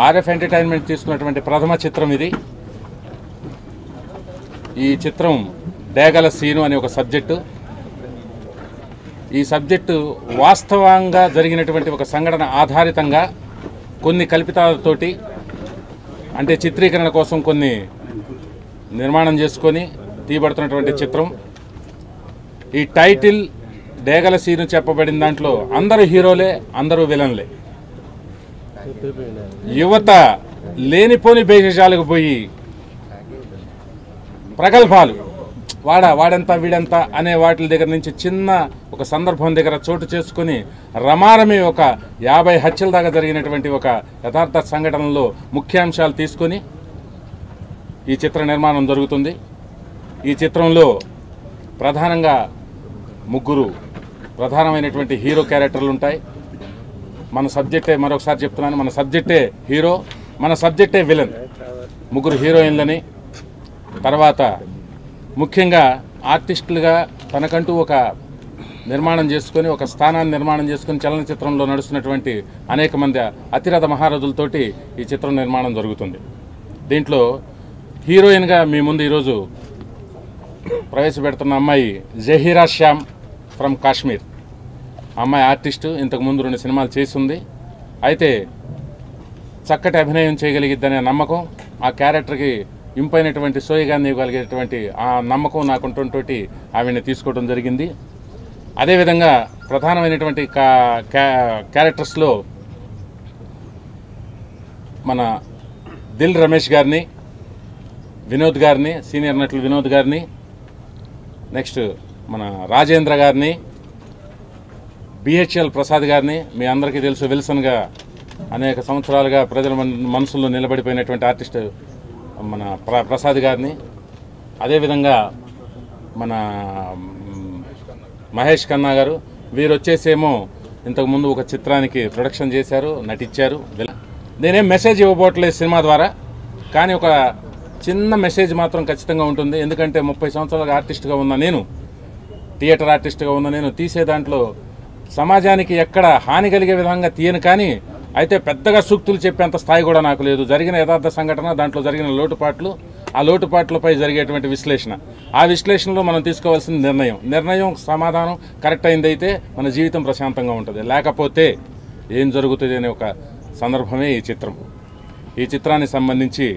RF entertainment తీసుకున్నటువంటి ప్రథమ చిత్రం ఇది. ఈ చిత్రం డేగల సీను అనే ఒక సబ్జెక్టు. ఈ సబ్జెక్టు వాస్తవంగా జరిగినటువంటి ఒక సంఘటన ఆధారితంగా కొన్ని కల్పితాలతోటి, అంటే చిత్రీకరణ కోసం కొన్ని నిర్మాణం చేసుకొని తీయబడుతున్నటువంటి చిత్రం. ఈ టైటిల్ డేగల సీను చెప్పబడిన దాంట్లో అందరూ హీరోలే, అందరూ విలన్లే. యువత లేనిపోని బేజాలకు పోయి ప్రగల్భాలు, వాడంతా వీడంతా అనే వాటి దగ్గర నుంచి చిన్న ఒక సందర్భం దగ్గర చోటు చేసుకుని రమారమి ఒక 50 హత్యల దాకా జరిగినటువంటి ఒక యథార్థ సంఘటనలో ముఖ్యాంశాలు తీసుకొని ఈ చిత్ర నిర్మాణం జరుగుతుంది. ఈ చిత్రంలో ప్రధానంగా 3 ప్రధానమైనటువంటి హీరో క్యారెక్టర్లు ఉంటాయి. మన సబ్జెక్టే, మరొకసారి చెప్తున్నాను, మన సబ్జెక్టే హీరో, మన సబ్జెక్టే విలన్. 3 హీరోయిన్లని, తర్వాత ముఖ్యంగా ఆర్టిస్టులుగా తనకంటూ ఒక నిర్మాణం చేసుకొని, ఒక స్థానాన్ని నిర్మాణం చేసుకుని చలనచిత్రంలో నడుస్తున్నటువంటి అనేక మంది అతిరథ మహారథులతోటి ఈ చిత్రం నిర్మాణం జరుగుతుంది. దీంట్లో హీరోయిన్గా మీ ముందు ఈరోజు ప్రవేశపెడుతున్న అమ్మాయి జహీరా శ్యామ్ ఫ్రమ్ కాశ్మీర్. అమ్మాయి ఆర్టిస్టు, ఇంతకుముందు 2 సినిమాలు చేసింది. అయితే చక్కటి అభినయం చేయగలిగిద్దనే నమ్మకం, ఆ క్యారెక్టర్కి ఇంపైనటువంటి సోయగాన్ని ఇవ్వగలిగేటువంటి ఆ నమ్మకం నాకుంటుంటోటి ఆవిడని తీసుకోవడం జరిగింది. అదేవిధంగా ప్రధానమైనటువంటి క్యారెక్టర్స్లో మన దిల్ రమేష్ గారిని, వినోద్ గారిని, సీనియర్ నటులు వినోద్ గారిని, నెక్స్ట్ మన రాజేంద్ర గారిని, బిహెచ్ఎల్ ప్రసాద్ గారిని, మీ అందరికీ తెలుసు విల్సన్గా అనేక సంవత్సరాలుగా ప్రజల మనసుల్లో నిలబడిపోయినటువంటి ఆర్టిస్ట్ మన ప్రసాద్ గారిని, అదేవిధంగా మన మహేష్ ఖన్నా గారు. వీరు వచ్చేసేమో ఇంతకుముందు ఒక చిత్రానికి ప్రొడక్షన్ చేశారు, నటించారు. నేనేం మెసేజ్ ఇవ్వబోట్లేదు సినిమా ద్వారా, కానీ ఒక చిన్న మెసేజ్ మాత్రం ఖచ్చితంగా ఉంటుంది. ఎందుకంటే 30 సంవత్సరాలుగా ఆర్టిస్ట్గా ఉన్న నేను, థియేటర్ ఆర్టిస్ట్గా ఉన్న నేను, తీసే దాంట్లో సమాజానికి ఎక్కడ హాని కలిగే విధంగా తీయను. కానీ అయితే పెద్దగా సూక్తులు చెప్పేంత స్థాయి కూడా నాకు లేదు. జరిగిన యథార్థ సంఘటన, దాంట్లో జరిగిన లోటుపాట్లు, ఆ లోటుపాట్లపై జరిగేటువంటి విశ్లేషణ, ఆ విశ్లేషణలో మనం తీసుకోవాల్సిన నిర్ణయం సమాధానం కరెక్ట్ అయిందైతే మన జీవితం ప్రశాంతంగా ఉంటుంది. లేకపోతే ఏం జరుగుతుంది అనే ఒక సందర్భమే ఈ చిత్రం. ఈ చిత్రానికి సంబంధించి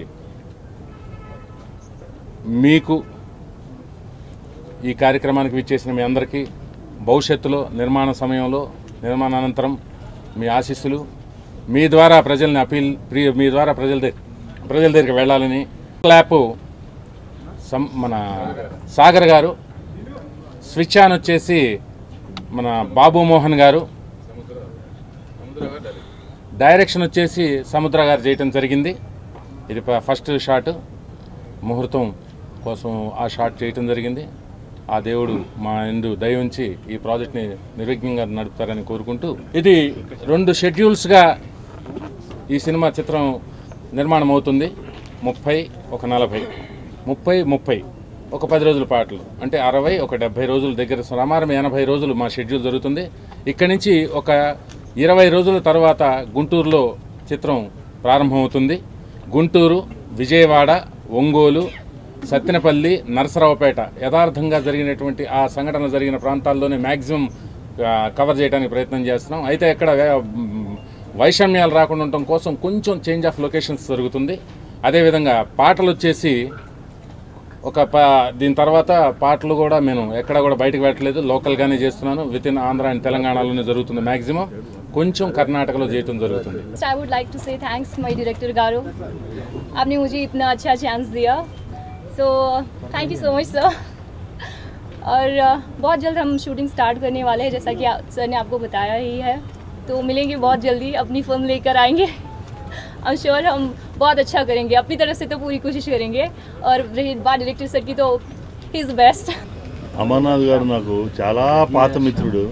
మీకు, ఈ కార్యక్రమానికి విచ్చేసిన మీ అందరికీ భవిష్యత్తులో, నిర్మాణ సమయంలో, నిర్మాణానంతరం మీ ఆశీస్సులు, మీ ద్వారా ప్రజల్ని మీ ద్వారా ప్రజల దగ్గరికి వెళ్ళాలని. క్లాపు మన సాగర్ గారు, స్విచ్ ఆన్ వచ్చేసి మన బాబు మోహన్ గారు, డైరెక్షన్ వచ్చేసి సముద్ర గారు చేయటం జరిగింది. ఇది ఫస్ట్ షాట్, ముహూర్తం కోసం ఆ షాట్ చేయటం జరిగింది. ఆ దేవుడు మా ఎందు దయ ఉంచి ఈ ప్రాజెక్ట్ని నిర్విఘ్నంగా నడుపుతారని కోరుకుంటూ, ఇది 2 షెడ్యూల్స్గా ఈ సినిమా చిత్రం నిర్మాణం అవుతుంది. 30, ఒక 40, 30, ఒక 10 రోజుల పాటలు, అంటే 60, ఒక 70 రోజుల దగ్గర సుమారు 80 రోజులు మా షెడ్యూల్ జరుగుతుంది. ఇక్కడి నుంచి ఒక 20 రోజుల తర్వాత గుంటూరులో చిత్రం ప్రారంభమవుతుంది. గుంటూరు, విజయవాడ, ఒంగోలు, సత్తెనపల్లి, నరసరావుపేట యథార్థంగా జరిగినటువంటి ఆ సంఘటన జరిగిన ప్రాంతాల్లోనే మ్యాక్సిమం కవర్ చేయడానికి ప్రయత్నం చేస్తున్నాం. అయితే ఎక్కడ వైషమ్యాలు రాకుండా ఉండటం కోసం కొంచెం చేంజ్ ఆఫ్ లొకేషన్స్ జరుగుతుంది. అదేవిధంగా పాటలు వచ్చేసి దీని తర్వాత పాటలు కూడా నేను ఎక్కడ కూడా బయటకు పెట్టలేదు, లోకల్గానే చేస్తున్నాను. విత్ ఇన్ ఆంధ్ర అండ్ తెలంగాణలోనే జరుగుతుంది. మ్యాక్సిమం కొంచెం కర్ణాటకలో చేయటం జరుగుతుంది. I would like to say thanks my director गारो, आपने मुझे इतना अच्छा चांस दिया, so thank you so much sir. और बहुत जल्द हम शूटिंग स्टार्ट करने वाले हैं, जैसा कि सर ने आपको बताया ही है. तो मिलेंगे बहुत जल्दी, अपनी फिल्म लेकर आएंगे. I'm sure हम बहुत अच्छा करेंगे, अपनी तरफ से तो पूरी कोशिश करेंगे. और रही बात डायरेक्टर सर की, तो ही इज़ बेस्ट. అమర్నాథ్ గారు నాకు చాలా పాత మిత్రుడు.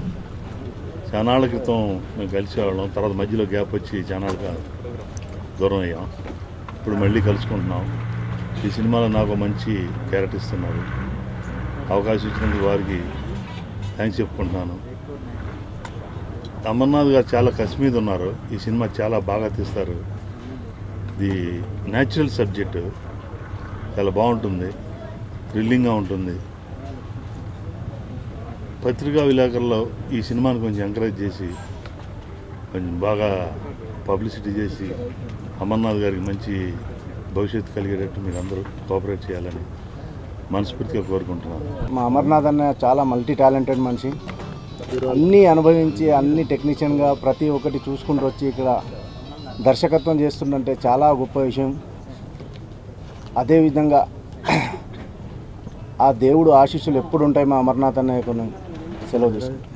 చానాళ్ళ క్రితం మేము కలిసేవాళ్ళం, తర్వాత మధ్యలో గ్యాప్ వచ్చి చానాళ్ళగా దూరం అయ్యాం. ఇప్పుడు మళ్ళీ కలుసుకుంటున్నాం. ఈ సినిమాలో నాకు మంచి క్యారెక్టర్ ఇస్తున్నారు. అవకాశం ఇచ్చినందుకు వారికి థ్యాంక్స్ చెప్పుకుంటున్నాను. అమర్నాథ్ గారు చాలా కసి మీద ఉన్నారు. ఈ సినిమా చాలా బాగా తీస్తారు. ఇది న్యాచురల్ సబ్జెక్టు, చాలా బాగుంటుంది, థ్రిల్లింగ్గా ఉంటుంది. పత్రికా విలేకరుల్లో ఈ సినిమాని కొంచెం ఎంకరేజ్ చేసి కొంచెం బాగా పబ్లిసిటీ చేసి అమర్నాథ్ గారికి మంచి భవిష్యత్తు కలిగేటట్టు మీరు అందరూ కోఆపరేట్ చేయాలని మనస్ఫూర్తిగా కోరుకుంటున్నాను. మా అమర్నాథ్ అన్న చాలా మల్టీ టాలెంటెడ్ మనిషి. అన్నీ అనుభవించి అన్ని టెక్నీషియన్గా ప్రతి ఒక్కటి చూసుకుంటూ వచ్చి ఇక్కడ దర్శకత్వం చేస్తుందంటే చాలా గొప్ప విషయం. అదేవిధంగా ఆ దేవుడు ఆశీస్సులు ఎప్పుడు ఉంటాయి మా అమర్నాథ్ అన్నయ్యకు సెలవు తీసుకుంటాం.